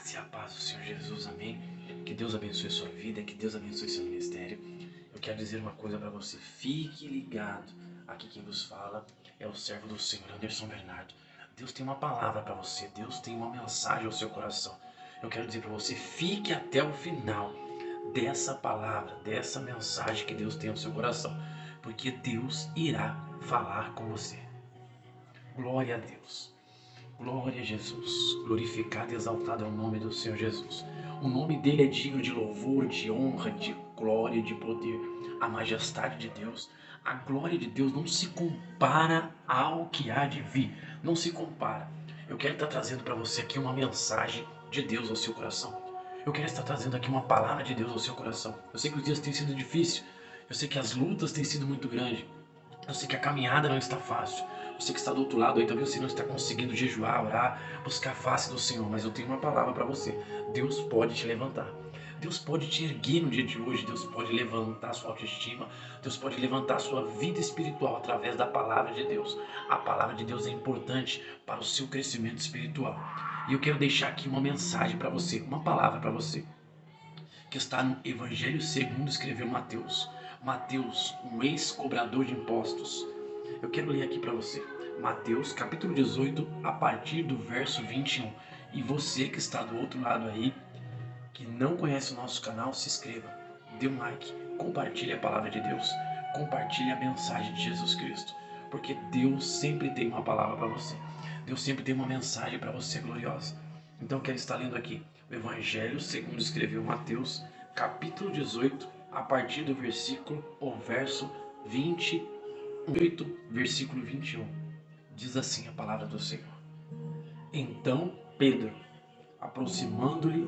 graça e a paz do Senhor Jesus, amém? Que Deus abençoe a sua vida, que Deus abençoe seu ministério. Eu quero dizer uma coisa para você, fique ligado. Aqui quem vos fala é o servo do Senhor, Anderson Bernardo. Deus tem uma palavra para você, Deus tem uma mensagem ao seu coração. Eu quero dizer para você, fique até o final dessa palavra, dessa mensagem que Deus tem ao seu coração, porque Deus irá falar com você. Glória a Deus. Glória a Jesus, glorificado e exaltado é o nome do Senhor Jesus. O nome dele é digno de louvor, de honra, de glória, de poder. A majestade de Deus, a glória de Deus não se compara ao que há de vir. Não se compara. Eu quero estar trazendo para você aqui uma mensagem de Deus ao seu coração. Eu quero estar trazendo aqui uma palavra de Deus ao seu coração. Eu sei que os dias têm sido difíceis. Eu sei que as lutas têm sido muito grandes. Eu sei que a caminhada não está fácil. Você que está do outro lado aí, talvez você não está conseguindo jejuar, orar, buscar a face do Senhor. Mas eu tenho uma palavra para você. Deus pode te levantar. Deus pode te erguer no dia de hoje. Deus pode levantar a sua autoestima. Deus pode levantar a sua vida espiritual através da palavra de Deus. A palavra de Deus é importante para o seu crescimento espiritual. E eu quero deixar aqui uma mensagem para você, uma palavra para você, que está no Evangelho segundo escreveu Mateus. Mateus, um ex-cobrador de impostos. Eu quero ler aqui para você. Mateus, capítulo 18, a partir do verso 21. E você que está do outro lado aí, que não conhece o nosso canal, se inscreva, dê um like, compartilhe a palavra de Deus, compartilhe a mensagem de Jesus Cristo, porque Deus sempre tem uma palavra para você. Deus sempre tem uma mensagem para você gloriosa. Então eu quero estar lendo aqui o Evangelho segundo escreveu Mateus, capítulo 18, a partir do versículo, o verso 28, versículo 21. Diz assim a palavra do Senhor. Então Pedro, aproximando-lhe,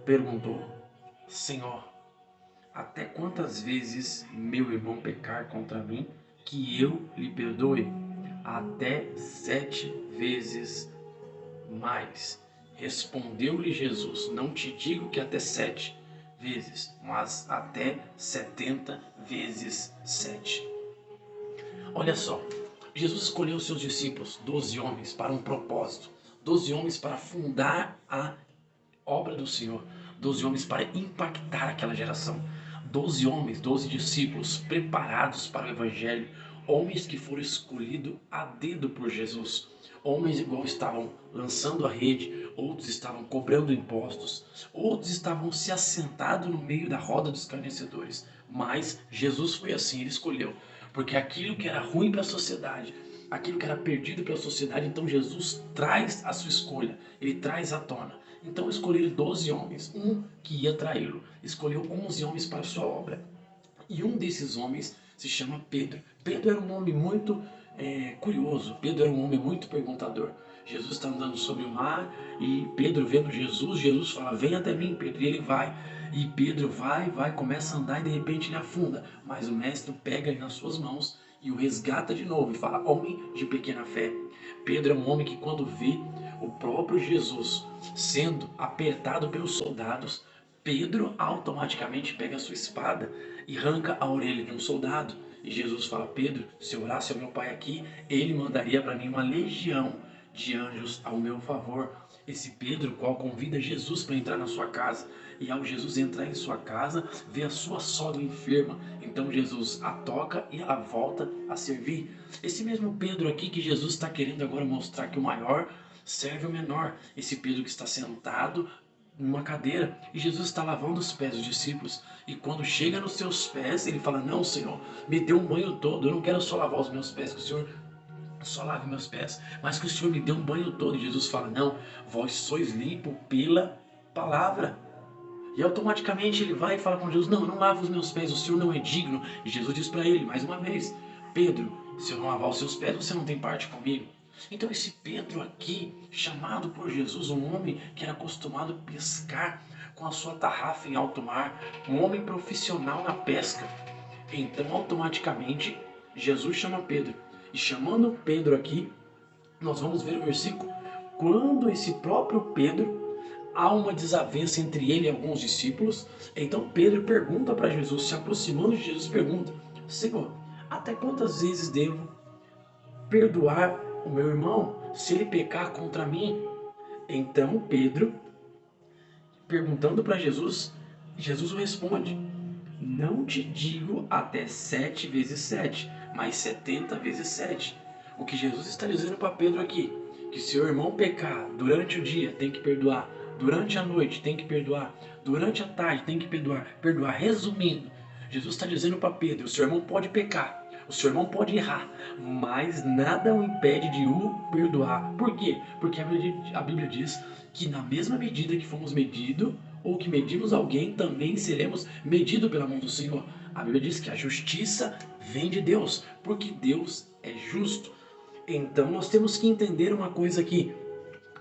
perguntou: Senhor, até quantas vezes meu irmão pecar contra mim, que eu lhe perdoe? Até 7 vezes mais. Respondeu-lhe Jesus: não te digo que até 7 vezes, mas até 70 vezes 7. Olha só, Jesus escolheu seus discípulos, 12 homens, para um propósito. 12 homens para fundar a obra do Senhor. 12 homens para impactar aquela geração. 12 homens, 12 discípulos preparados para o Evangelho. Homens que foram escolhidos a dedo por Jesus. Homens igual estavam lançando a rede, outros estavam cobrando impostos, outros estavam se assentando no meio da roda dos escarnecedores. Mas Jesus foi assim, ele escolheu. Porque aquilo que era ruim para a sociedade, aquilo que era perdido pela sociedade, então Jesus traz a sua escolha, ele traz à tona. Então escolheram 12 homens, um que ia traí-lo. Escolheu 11 homens para a sua obra. E um desses homens se chama Pedro. Pedro era um homem muito curioso, Pedro era um homem muito perguntador. Jesus está andando sobre o mar e Pedro vendo Jesus, Jesus fala: vem até mim, Pedro, e ele vai. E Pedro vai, começa a andar e de repente ele afunda. Mas o mestre pega ele nas suas mãos e o resgata de novo e fala: homem de pequena fé. Pedro é um homem que quando vê o próprio Jesus sendo apertado pelos soldados, Pedro automaticamente pega a sua espada e arranca a orelha de um soldado. E Jesus fala: Pedro, se eu orasse ao meu pai aqui, ele mandaria para mim uma legião de anjos ao meu favor. Esse Pedro, qual convida Jesus para entrar na sua casa. E ao Jesus entrar em sua casa, vê a sua sogra enferma. Então Jesus a toca e ela volta a servir. Esse mesmo Pedro aqui que Jesus está querendo agora mostrar que o maior serve o menor. Esse Pedro que está sentado numa cadeira e Jesus está lavando os pés dos discípulos. E quando chega nos seus pés, ele fala: não, Senhor, me dê um banho todo. Eu não quero só lavar os meus pés, que o Senhor só lave meus pés, mas que o Senhor me dê um banho todo. E Jesus fala: não, vós sois limpo pela palavra. E automaticamente ele vai e fala com Jesus: não, não lava os meus pés, o Senhor não é digno. E Jesus diz para ele mais uma vez: Pedro, se eu não lavar os seus pés, você não tem parte comigo. Então esse Pedro aqui, chamado por Jesus, um homem que era acostumado a pescar com a sua tarrafa em alto mar, um homem profissional na pesca. Então automaticamente Jesus chama Pedro. E chamando Pedro aqui, nós vamos ver o versículo, quando esse próprio Pedro, há uma desavença entre ele e alguns discípulos. Então Pedro pergunta para Jesus, se aproximando de Jesus, pergunta: Senhor, até quantas vezes devo perdoar o meu irmão se ele pecar contra mim? Então Pedro perguntando para Jesus, Jesus responde: não te digo até 7 vezes 7, mas 70 vezes 7. O que Jesus está dizendo para Pedro aqui, que se o irmão pecar durante o dia, tem que perdoar, durante a noite tem que perdoar, durante a tarde tem que perdoar. Resumindo, Jesus está dizendo para Pedro: o seu irmão pode pecar, o seu irmão pode errar, mas nada o impede de o perdoar. Por quê? Porque a Bíblia diz que na mesma medida que fomos medidos, ou que medimos alguém, também seremos medidos pela mão do Senhor. A Bíblia diz que a justiça vem de Deus, porque Deus é justo. Então nós temos que entender uma coisa aqui.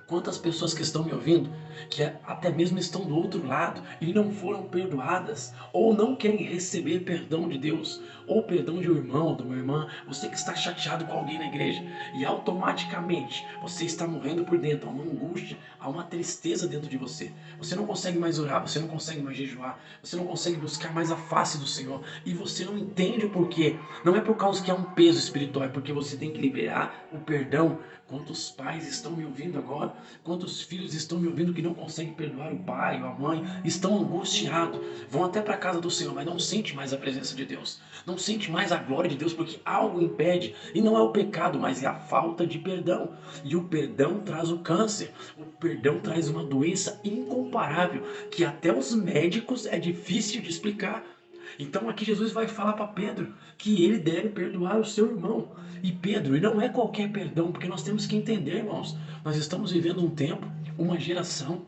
Quantas pessoas que estão me ouvindo, que até mesmo estão do outro lado e não foram perdoadas, ou não querem receber perdão de Deus, ou perdão de um irmão, de uma irmã, você que está chateado com alguém na igreja, e automaticamente você está morrendo por dentro, há uma angústia, há uma tristeza dentro de você. Você não consegue mais orar, você não consegue mais jejuar, você não consegue buscar mais a face do Senhor, e você não entende o porquê. Não é por causa que há um peso espiritual, é porque você tem que liberar o perdão. Quantos pais estão me ouvindo agora? Quantos filhos estão me ouvindo que não conseguem perdoar o pai ou a mãe? Estão angustiados, vão até para a casa do Senhor, mas não sente mais a presença de Deus, não sente mais a glória de Deus, porque algo impede, e não é o pecado, mas é a falta de perdão. E o perdão traz o câncer, o perdão traz uma doença incomparável, que até os médicos é difícil de explicar. Então aqui Jesus vai falar para Pedro que ele deve perdoar o seu irmão. E Pedro, e não é qualquer perdão, porque nós temos que entender, irmãos, nós estamos vivendo um tempo, uma geração,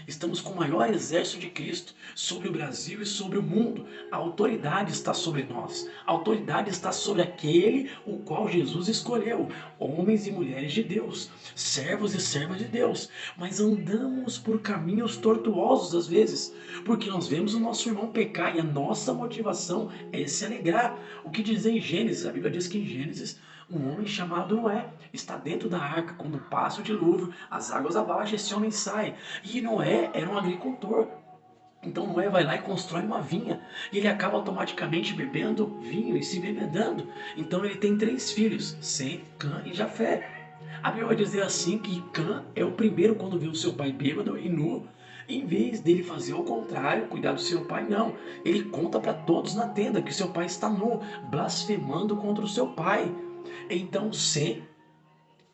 estamos com o maior exército de Cristo sobre o Brasil e sobre o mundo. A autoridade está sobre nós. A autoridade está sobre aquele o qual Jesus escolheu. Homens e mulheres de Deus. Servos e servas de Deus. Mas andamos por caminhos tortuosos às vezes. Porque nós vemos o nosso irmão pecar e a nossa motivação é se alegrar. O que diz em Gênesis? A Bíblia diz que em Gênesis um homem chamado Noé está dentro da arca. Quando passa o dilúvio, as águas abaixam, esse homem sai. E Noé era um agricultor. Então Noé vai lá e constrói uma vinha. E ele acaba automaticamente bebendo vinho e se bebedando. Então ele tem 3 filhos, Sem, Cã e Jafé. A Bíblia vai dizer assim que Cã é o primeiro quando vê o seu pai bêbado e nu. Em vez dele fazer o contrário, cuidar do seu pai, não. Ele conta para todos na tenda que seu pai está nu, blasfemando contra o seu pai. Então Sem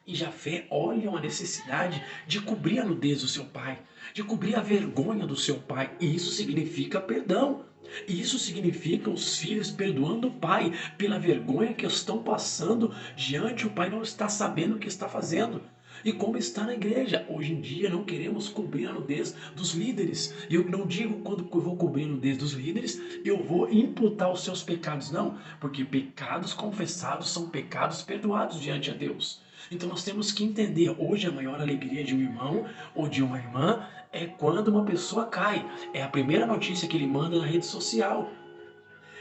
e Jafé olham a necessidade de cobrir a nudez do seu pai, de cobrir a vergonha do seu pai. E isso significa perdão. Isso significa os filhos perdoando o pai pela vergonha que estão passando diante. O pai não está sabendo o que está fazendo. E como está na igreja, hoje em dia não queremos cobrir a nudez dos líderes. E eu não digo quando eu vou cobrir a nudez dos líderes, eu vou imputar os seus pecados, não. Porque pecados confessados são pecados perdoados diante a Deus. Então nós temos que entender, hoje a maior alegria de um irmão ou de uma irmã é quando uma pessoa cai. É a primeira notícia que ele manda na rede social.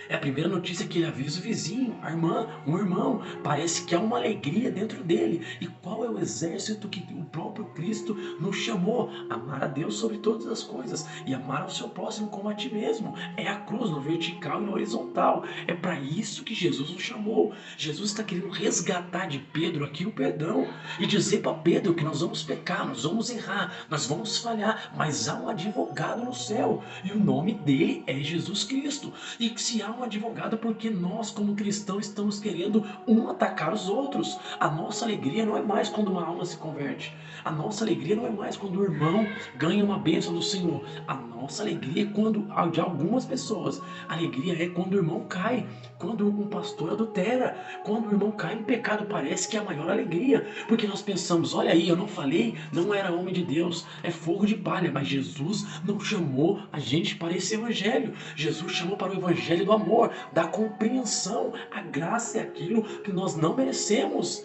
É a primeira notícia que ele avisa o vizinho, a irmã, um irmão. Parece que há uma alegria dentro dele. E qual é o exército que o próprio Cristo nos chamou? Amar a Deus sobre todas as coisas e amar ao seu próximo como a ti mesmo. É a cruz no vertical e no horizontal. É para isso que Jesus nos chamou. Jesus está querendo resgatar de Pedro aqui o perdão e dizer para Pedro que nós vamos pecar, nós vamos errar, nós vamos falhar, mas há um advogado no céu e o nome dele é Jesus Cristo. E que se há um advogado, porque nós como cristãos estamos querendo atacar os outros. A nossa alegria não é mais quando uma alma se converte. A nossa alegria não é mais quando o irmão ganha uma bênção do Senhor. A nossa alegria é quando, de algumas pessoas, a alegria é quando o irmão cai, quando um pastor adultera, quando o irmão cai em pecado. Parece que é a maior alegria, porque nós pensamos, olha aí, eu não falei, não era homem de Deus, é fogo de palha. Mas Jesus não chamou a gente para esse evangelho. Jesus chamou para o evangelho do amor, da compreensão. A graça é aquilo que nós não merecemos.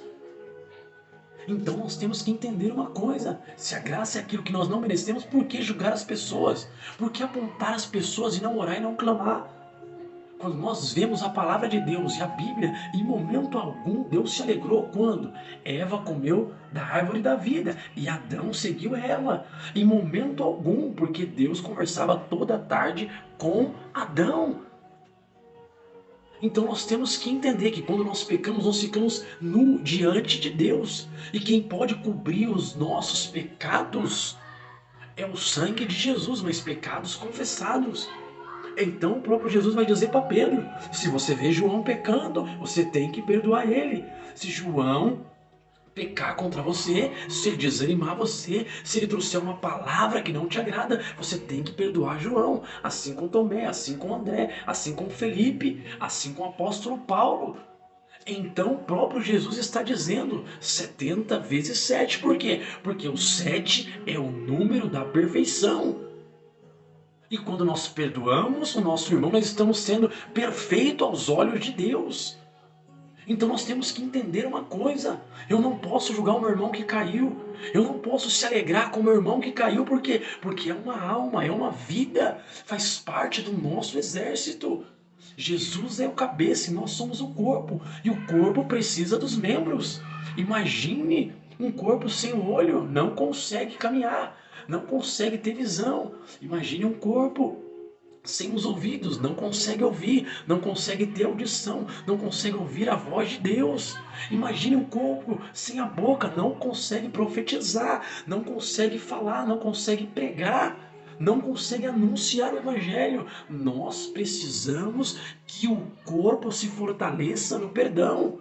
Então nós temos que entender uma coisa: se a graça é aquilo que nós não merecemos, por que julgar as pessoas? Por que apontar as pessoas e não orar e não clamar? Quando nós vemos a palavra de Deus e a Bíblia, em momento algum Deus se alegrou quando Eva comeu da árvore da vida e Adão seguiu Eva. Em momento algum, porque Deus conversava toda a tarde com Adão. Então nós temos que entender que quando nós pecamos, nós ficamos nu diante de Deus. E quem pode cobrir os nossos pecados é o sangue de Jesus, mas pecados confessados. Então o próprio Jesus vai dizer para Pedro, se você vê João pecando, você tem que perdoar ele. Se João pecar contra você, se ele desanimar você, se ele trouxer uma palavra que não te agrada, você tem que perdoar João. Assim com Tomé, assim com André, assim com Felipe, assim com o apóstolo Paulo. Então o próprio Jesus está dizendo 70 vezes 7. Por quê? Porque o 7 é o número da perfeição. E quando nós perdoamos o nosso irmão, nós estamos sendo perfeito aos olhos de Deus. Então nós temos que entender uma coisa: eu não posso julgar o meu irmão que caiu, eu não posso se alegrar com o meu irmão que caiu, por quê? Porque é uma alma, é uma vida, faz parte do nosso exército. Jesus é o cabeça e nós somos o corpo, e o corpo precisa dos membros. Imagine um corpo sem o olho, não consegue caminhar, não consegue ter visão. Imagine um corpo sem os ouvidos, não consegue ouvir, não consegue ter audição, não consegue ouvir a voz de Deus. Imagine um corpo sem a boca, não consegue profetizar, não consegue falar, não consegue pregar, não consegue anunciar o evangelho. Nós precisamos que o corpo se fortaleça no perdão.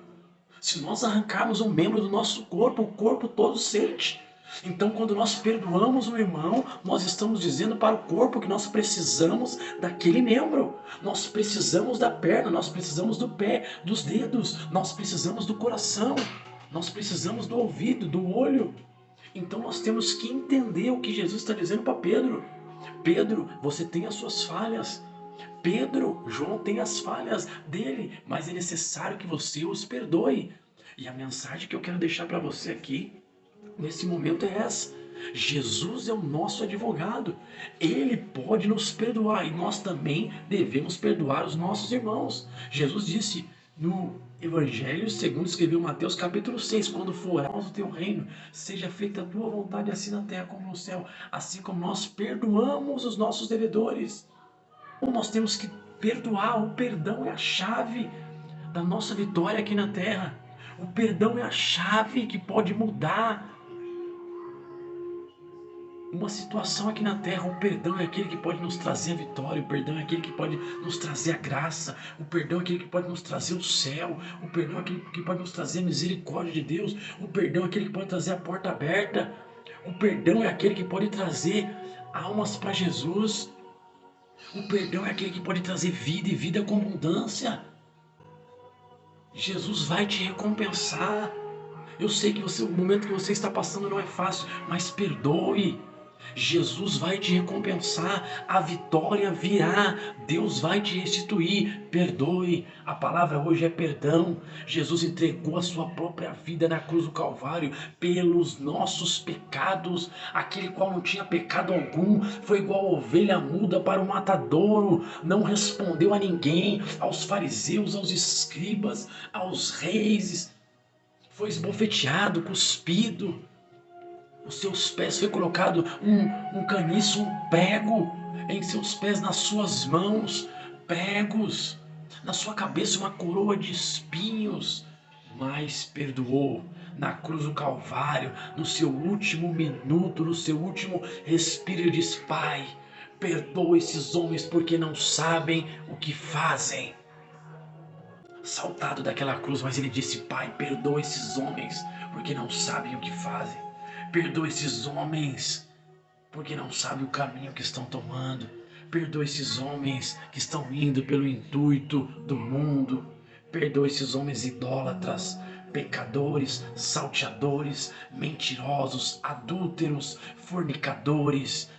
Se nós arrancarmos um membro do nosso corpo, o corpo todo sente. Então, quando nós perdoamos o irmão, nós estamos dizendo para o corpo que nós precisamos daquele membro. Nós precisamos da perna, nós precisamos do pé, dos dedos, nós precisamos do coração, nós precisamos do ouvido, do olho. Então nós temos que entender o que Jesus está dizendo para Pedro. Pedro, você tem as suas falhas. Pedro, João tem as falhas dele, mas é necessário que você os perdoe. E a mensagem que eu quero deixar para você aqui nesse momento é essa: Jesus é o nosso advogado, ele pode nos perdoar e nós também devemos perdoar os nossos irmãos. Jesus disse no Evangelho segundo escreveu Mateus capítulo 6, quando for o teu reino, seja feita a tua vontade, assim na terra como no céu, assim como nós perdoamos os nossos devedores. Então nós temos que perdoar. O perdão é a chave da nossa vitória aqui na terra. O perdão é a chave que pode mudar uma situação aqui na terra. O perdão é aquele que pode nos trazer a vitória, o perdão é aquele que pode nos trazer a graça, o perdão é aquele que pode nos trazer o céu, o perdão é aquele que pode nos trazer a misericórdia de Deus, o perdão é aquele que pode trazer a porta aberta, o perdão é aquele que pode trazer almas para Jesus, o perdão é aquele que pode trazer vida e vida com abundância. Jesus vai te recompensar. Eu sei que o momento que você está passando não é fácil, mas perdoe. Jesus vai te recompensar, a vitória virá, Deus vai te restituir. Perdoe. A palavra hoje é perdão. Jesus entregou a sua própria vida na cruz do Calvário pelos nossos pecados. Aquele qual não tinha pecado algum foi igual a ovelha muda para o matadouro, não respondeu a ninguém, aos fariseus, aos escribas, aos reis. Foi esbofeteado, cuspido. Os seus pés foi colocado um caniço, um prego em seus pés, nas suas mãos, pregos, na sua cabeça uma coroa de espinhos, mas perdoou na cruz do Calvário, no seu último minuto, no seu último respiro. Ele diz: Pai, perdoa esses homens porque não sabem o que fazem. Saltado daquela cruz, mas ele disse: Pai, perdoa esses homens porque não sabem o que fazem. Perdoa esses homens porque não sabem o caminho que estão tomando. Perdoa esses homens que estão indo pelo intuito do mundo. Perdoa esses homens idólatras, pecadores, salteadores, mentirosos, adúlteros, fornicadores.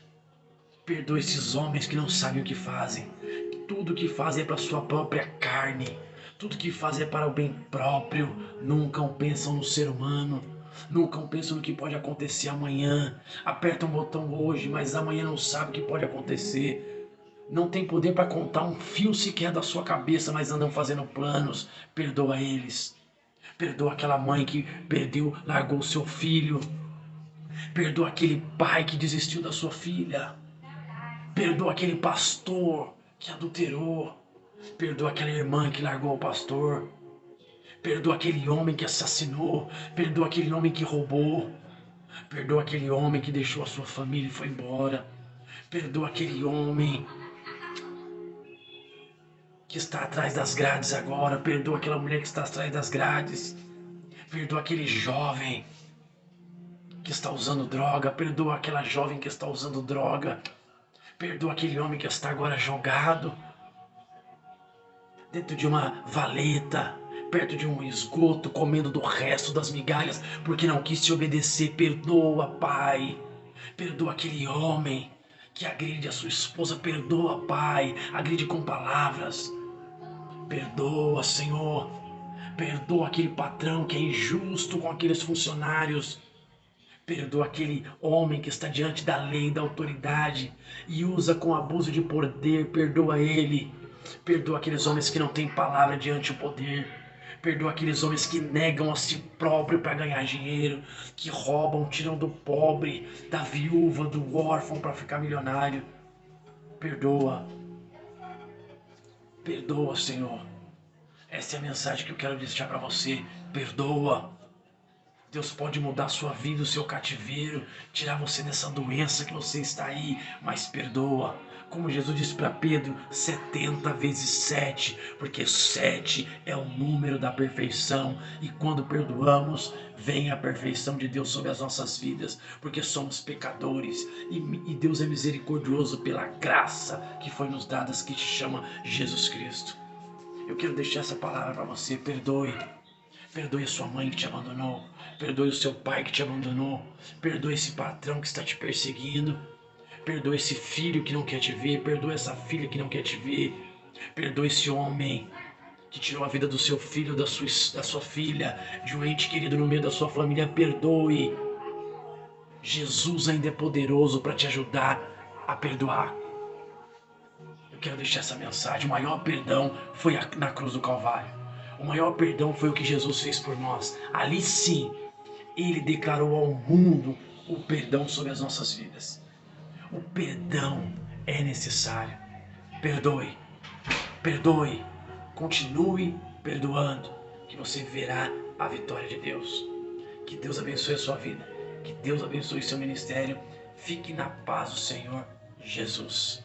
Perdoa esses homens que não sabem o que fazem. Tudo que fazem é para a sua própria carne. Tudo que fazem é para o bem próprio. Nunca pensam no ser humano. Nunca pensam no que pode acontecer amanhã. Aperta um botão hoje, mas amanhã não sabe o que pode acontecer. Não tem poder para contar um fio sequer da sua cabeça, mas andam fazendo planos. Perdoa eles. Perdoa aquela mãe que perdeu, largou seu filho. Perdoa aquele pai que desistiu da sua filha. Perdoa aquele pastor que adulterou. Perdoa aquela irmã que largou o pastor. Perdoa aquele homem que assassinou. Perdoa aquele homem que roubou. Perdoa aquele homem que deixou a sua família e foi embora. Perdoa aquele homem que está atrás das grades agora. Perdoa aquela mulher que está atrás das grades. Perdoa aquele jovem que está usando droga. Perdoa aquela jovem que está usando droga. Perdoa aquele homem que está agora jogado dentro de uma valeta, perto de um esgoto, comendo do resto das migalhas, porque não quis te obedecer. Perdoa, Pai. Perdoa aquele homem que agride a sua esposa. Perdoa, Pai. Agride com palavras. Perdoa, Senhor. Perdoa aquele patrão que é injusto com aqueles funcionários. Perdoa aquele homem que está diante da lei e da autoridade e usa com abuso de poder. Perdoa ele. Perdoa aqueles homens que não têm palavra diante do poder. Perdoa aqueles homens que negam a si próprio para ganhar dinheiro, que roubam, tiram do pobre, da viúva, do órfão para ficar milionário. Perdoa. Perdoa, Senhor. Essa é a mensagem que eu quero deixar para você. Perdoa. Deus pode mudar a sua vida, o seu cativeiro, tirar você dessa doença que você está aí, mas perdoa. Como Jesus disse para Pedro, 70 vezes 7, porque 7 é o número da perfeição. E quando perdoamos, vem a perfeição de Deus sobre as nossas vidas, porque somos pecadores. E Deus é misericordioso pela graça que foi nos dada, que se chama Jesus Cristo. Eu quero deixar essa palavra para você. Perdoe. Perdoe a sua mãe que te abandonou. Perdoe o seu pai que te abandonou. Perdoe esse patrão que está te perseguindo. Perdoe esse filho que não quer te ver. Perdoe essa filha que não quer te ver. Perdoe esse homem que tirou a vida do seu filho, da sua filha, de um ente querido no meio da sua família. Perdoe. Jesus ainda é poderoso para te ajudar a perdoar. Eu quero deixar essa mensagem. O maior perdão foi na cruz do Calvário. O maior perdão foi o que Jesus fez por nós. Ali sim, Ele declarou ao mundo o perdão sobre as nossas vidas. O perdão é necessário. Perdoe. Perdoe. Continue perdoando, que você verá a vitória de Deus. Que Deus abençoe a sua vida. Que Deus abençoe seu ministério. Fique na paz do Senhor Jesus.